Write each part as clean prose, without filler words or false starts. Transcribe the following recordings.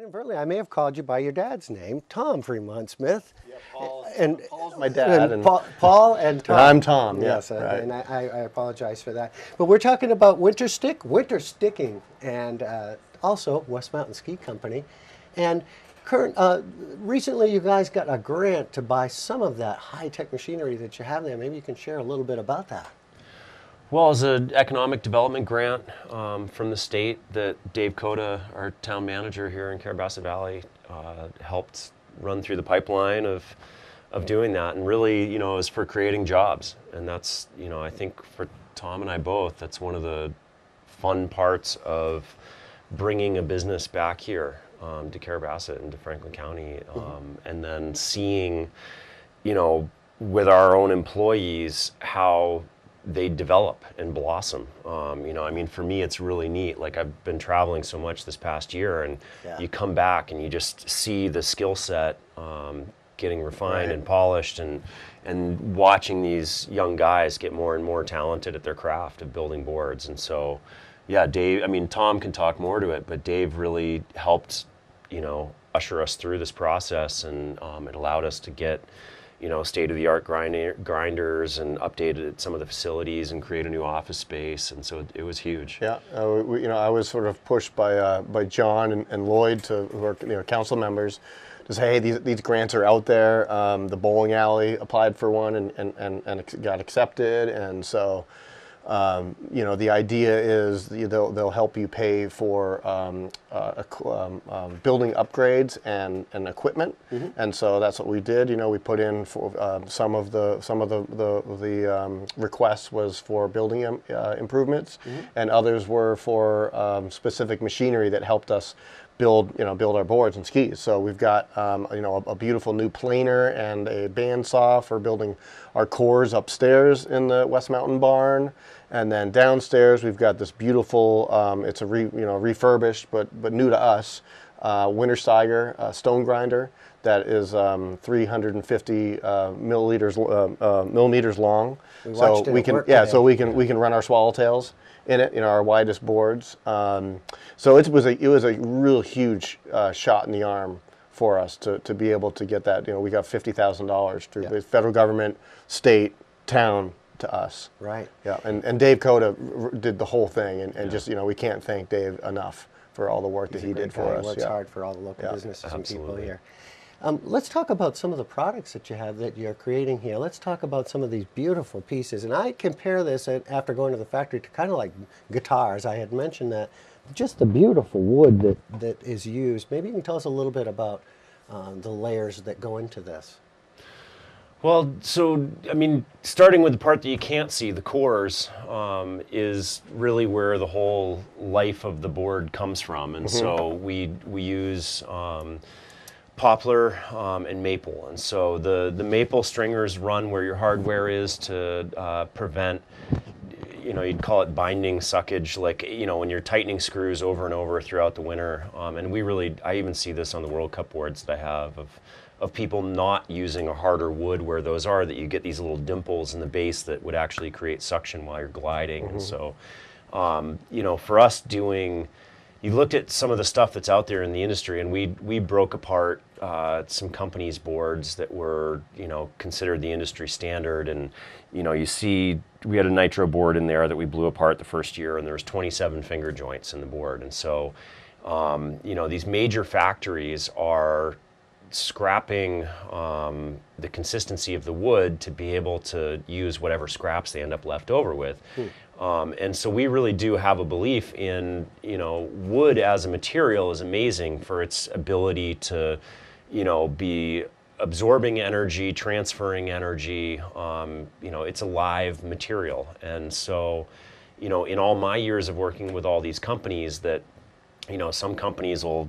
inadvertently, I may have called you by your dad's name, Tom Fremont Smith. Yeah, Paul's my dad. And Paul and Tom. I'm Tom, Yes, right. and I apologize for that. But we're talking about wintersticking, and also West Mountain Ski Company. And recently you guys got a grant to buy some of that high-tech machinery that you have there. Maybe you can share a little bit about that. Well, it's an economic development grant from the state that Dave Coda, our town manager here in Carrabassett Valley, helped run through the pipeline of doing that. And really, it was for creating jobs. And that's, I think for Tom and I both, that's one of the fun parts of bringing a business back here to Carrabassett and to Franklin County. And then seeing, with our own employees, how they develop and blossom. For me, it's really neat. Like, I've been traveling so much this past year, and you come back and you just see the skill set getting refined and polished, and watching these young guys get more and more talented at their craft of building boards. And so, Dave, Tom can talk more to it, but Dave really helped, usher us through this process, and it allowed us to get state-of-the-art grinders and updated some of the facilities and create a new office space, and so it was huge. Yeah, I was sort of pushed by John and Lloyd, who are council members, to say, hey, these grants are out there. The bowling alley applied for one and got accepted, and so the idea is they'll help you pay for building upgrades and equipment, and so that's what we did. We put in for some of the requests was for building improvements, and others were for specific machinery that helped us build our boards and skis. So we've got a beautiful new planer and a bandsaw for building our cores upstairs in the West Mountain barn, and then downstairs we've got this beautiful it's a refurbished but new to us Winterstick stone grinder that is 350 millimeters long. So we can we can run our swallowtails in it, our widest boards. So it was a real huge shot in the arm for us to be able to get that. We got $50,000 through the federal government, state, town to us. Right. Yeah, and Dave Coda did the whole thing, and just we can't thank Dave enough for all the work that he did for us. He works hard for all the local businesses and people here. Let's talk about some of the products that you have that you're creating here. Let's talk about some of these beautiful pieces. And I compare this, after going to the factory, to kind of like guitars. I had mentioned that. Just the beautiful wood that is used. Maybe you can tell us a little bit about the layers that go into this. Well, so, starting with the part that you can't see, the cores, is really where the whole life of the board comes from. And so we use poplar and maple. And so the maple stringers run where your hardware is to prevent, you'd call it binding suckage, like, when you're tightening screws over and over throughout the winter. And I even see this on the World Cup boards that I have of people not using a harder wood where those are, that you get these little dimples in the base that would actually create suction while you're gliding. And so, for us you looked at some of the stuff that's out there in the industry, and we broke apart some companies' boards that were, considered the industry standard. And, you see, we had a nitro board in there that we blew apart the first year, and there was 27 finger joints in the board. And so, these major factories are scrapping the consistency of the wood to be able to use whatever scraps they end up left over with. And so we really do have a belief in, wood as a material is amazing for its ability to, be absorbing energy, transferring energy. It's a live material. And so, in all my years of working with all these companies that, some companies will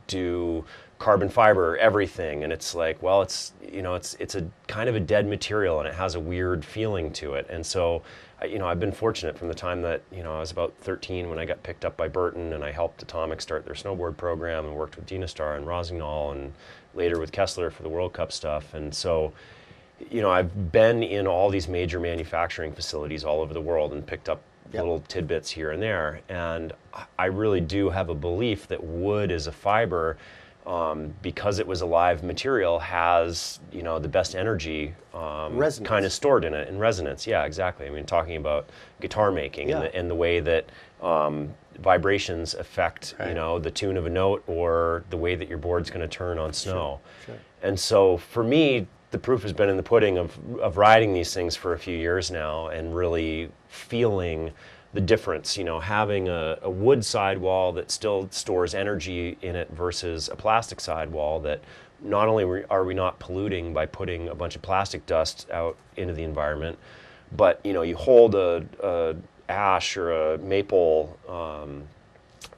do carbon fiber, everything, and it's like, well, it's a kind of a dead material, and it has a weird feeling to it. And so, I've been fortunate from the time that, I was about 13 when I got picked up by Burton, and I helped Atomic start their snowboard program, and worked with Dynastar and Rosignol, and later with Kessler for the World Cup stuff. And so, I've been in all these major manufacturing facilities all over the world and picked up, little tidbits here and there. And I really do have a belief that wood as a fiber, because it was a live material, has, you know, the best energy kind of stored in it, in resonance. Yeah, exactly. I mean, talking about guitar making and the way that vibrations affect, you know, the tune of a note or the way that your board's going to turn on snow. Sure. And so for me, the proof has been in the pudding of riding these things for a few years now and really feeling the difference, you know, having a wood sidewall that still stores energy in it versus a plastic sidewall that not only are we not polluting by putting a bunch of plastic dust out into the environment, but, you know, you hold a ash or a maple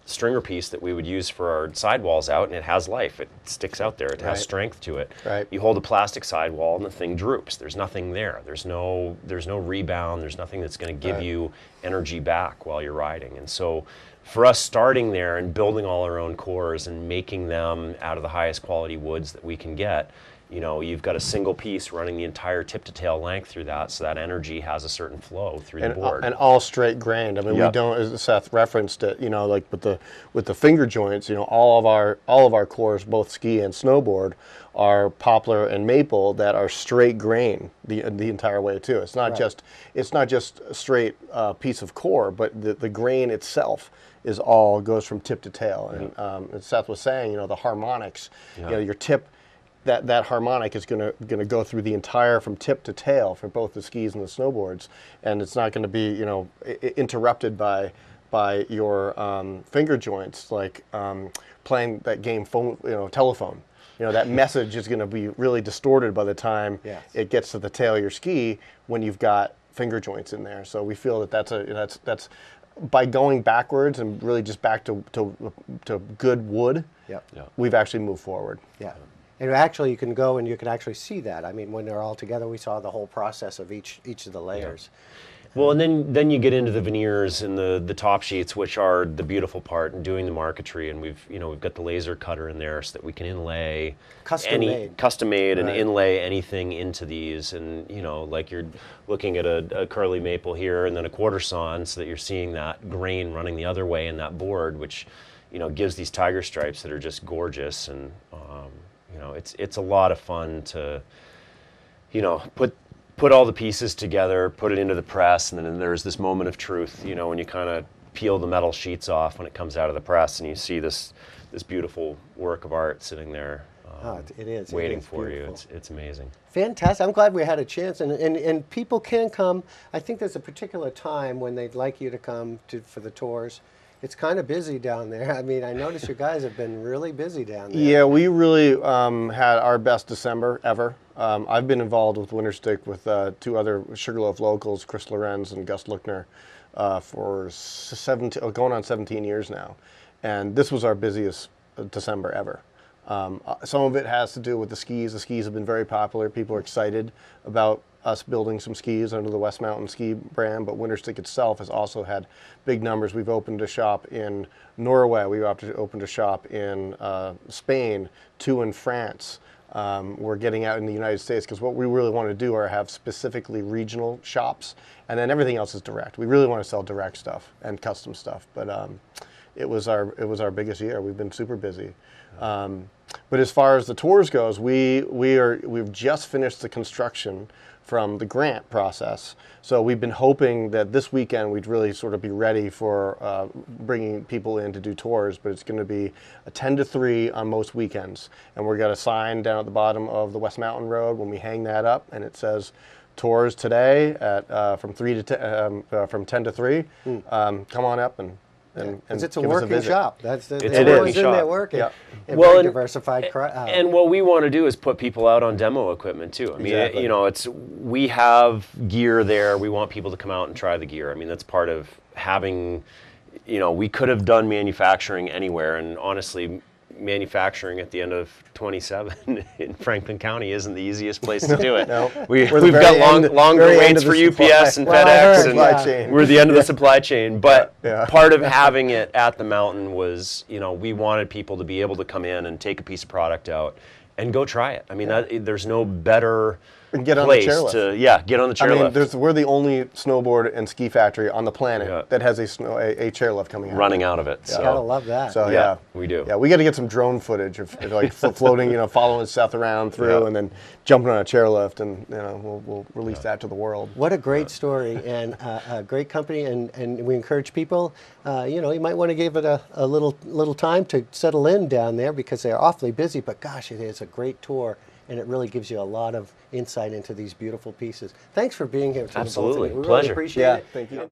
stringer piece that we would use for our sidewalls out, and it has life. It sticks out there. It has strength to it. Right. You hold a plastic sidewall, and the thing droops. There's nothing there. There's no rebound. There's nothing that's going to give you energy back while you're riding. And so, for us starting there and building all our own cores and making them out of the highest quality woods that we can get, you know, you've got a single piece running the entire tip to tail length through that, so that energy has a certain flow through the board. And all straight grained. I mean, we don't, as Seth referenced it, you know, like with the finger joints, you know, all of our cores, both ski and snowboard, are poplar and maple that are straight grain the entire way too. It's not just a straight piece of core, but the grain itself goes from tip to tail. And as Seth was saying, you know, the harmonics, you know, your tip. That harmonic is going to go through the entire, from tip to tail, for both the skis and the snowboards, and it's not going to be, you know, interrupted by your finger joints, like playing that game phone, you know, telephone. You know, that message is going to be really distorted by the time it gets to the tail of your ski when you've got finger joints in there. So we feel that that's by going backwards and really just back to good wood. We've actually moved forward. And actually, you can go and you can actually see that. I mean, when they're all together, we saw the whole process of each of the layers. Well, and then you get into the veneers and the top sheets, which are the beautiful part, and doing the marquetry. And we've got the laser cutter in there so that we can inlay custom made and inlay anything into these. And, you know, like you're looking at a curly maple here and then a quarter sawn, so that you're seeing that grain running the other way in that board, which, you know, gives these tiger stripes that are just gorgeous. And you know, it's a lot of fun to, you know, put all the pieces together, put it into the press, and then there's this moment of truth, you know, when you kind of peel the metal sheets off when it comes out of the press, and you see this beautiful work of art sitting there waiting for you. It's amazing. Fantastic. I'm glad we had a chance, and people can come. I think there's a particular time when they'd like you to come for the tours. It's kind of busy down there. I mean, I noticed you guys have been really busy down there. Yeah, we really had our best December ever. I've been involved with Winterstick with two other Sugarloaf locals, Chris Lorenz and Gus Luckner, for going on 17 years now. And this was our busiest December ever. Some of it has to do with the skis. The skis have been very popular. People are excited about us building some skis under the West Mountain ski brand, but Winterstick itself has also had big numbers. We've opened a shop in Norway. We opened a shop in Spain, 2 in France. We're getting out in the United States, because what we really want to do are have specifically regional shops, and then everything else is direct. We really want to sell direct stuff and custom stuff, but it was our biggest year. We've been super busy. But as far as the tours goes, we've just finished the construction from the grant process. So we've been hoping that this weekend we'd really sort of be ready for bringing people in to do tours, but it's going to be a 10 to 3 on most weekends. And we've got a sign down at the bottom of the West Mountain Road when we hang that up, and it says, tours today at from 10 to 3. Come on up and it's a working shop. It's a working shop. In there working. Yeah. Well, diversified. And what we want to do is put people out on demo equipment too. I mean, you know, we have gear there. We want people to come out and try the gear. I mean, that's part of having. You know, we could have done manufacturing anywhere, and honestly, manufacturing at the end of 27 in Franklin County isn't the easiest place to do it. No. We've got longer waits for UPS and FedEx, and we're the end of the supply chain. But part of having it at the mountain was, you know, we wanted people to be able to come in and take a piece of product out and go try it. I mean, there's no better And get on the place chairlift. to get on the chairlift. We're the only snowboard and ski factory on the planet that has a chairlift coming out. Running out of it. So. Gotta love that. So Yeah, we do. Yeah, we got to get some drone footage of like floating, following Seth around through, and then jumping on a chairlift, and we'll release that to the world. What a great story, and a great company, and we encourage people. You might want to give it a little time to settle in down there because they're awfully busy. But gosh, it is a great tour, and it really gives you a lot of insight into these beautiful pieces. Thanks for being here. Absolutely, We really pleasure. appreciate it. Thank you.